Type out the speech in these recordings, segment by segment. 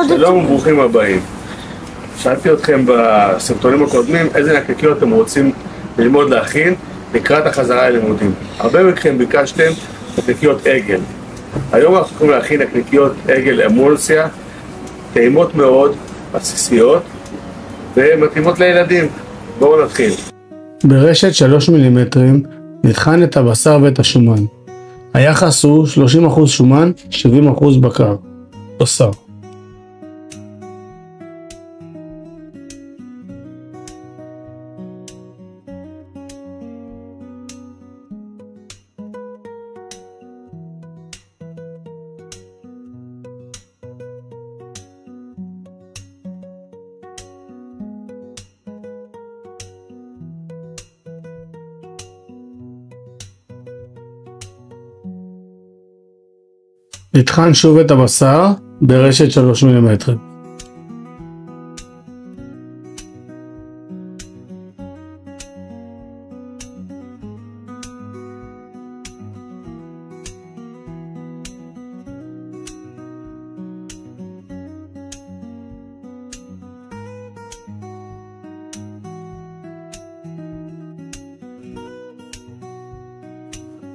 שלום וברוכים הבאים. שאלתי אתכם בסרטונים הקודמים איזה נקניקיות אתם רוצים ללמוד להכין לקראת החזרה ללימודים. הרבה מכם ביקשתם נקניקיות עגל. היום אנחנו הולכים להכין נקניקיות עגל אמולסיה, טעימות מאוד, בסיסיות ומתאימות לילדים. בואו נתחיל. ברשת 3 מילימטרים נטחן את הבשר ואת השומן. היחס הוא 30% שומן, 70% בקר. בשר. נטחן שוב את הבשר ברשת 3 מילימטרים.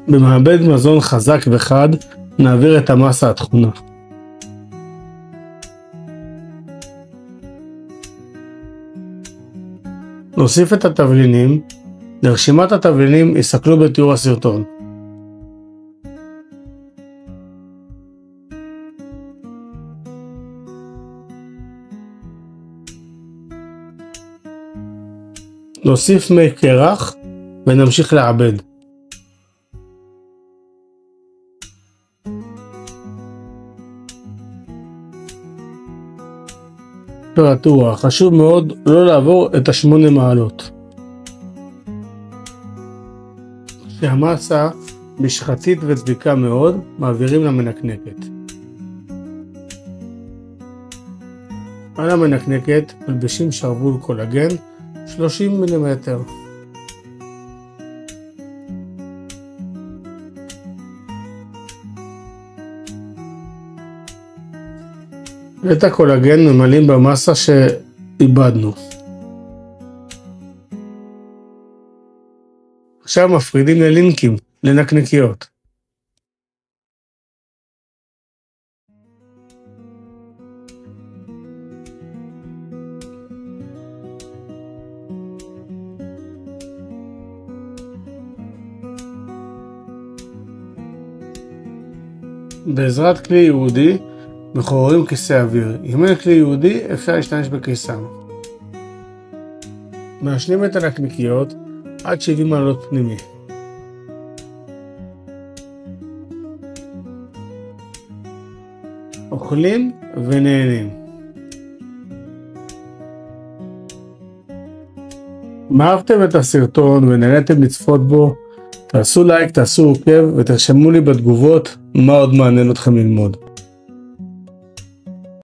במעבד מזון חזק וחד נעביר את המסה התכונה. נוסיף את התבלינים. לרשימת התבלינים יסתכלו בתיאור הסרטון. נוסיף מי קרח ונמשיך לעבד. טמפרטורה, חשוב מאוד לא לעבור את 8 מעלות. כשהמסה משחתית ודביקה מאוד, מעבירים למנקנקת. על המנקנקת מלבשים שרוול קולגן 30 מילימטר. את הקולגן ממלאים במסה שאיבדנו. עכשיו מפרידים ללינקים, לנקניקיות. בעזרת כלי ייעודי מחוררים כיסא אוויר. אם אין כלי ייעודי אפשר להשתמש בקיסם. מעשנים את הנקניקיות עד 70 מעלות פנימי. אוכלים ונהנים. אם אהבתם את הסרטון ונהניתם לצפות בו, תעשו לייק, תעשו עוקב ותרשמו לי בתגובות מה עוד מעניין אתכם ללמוד.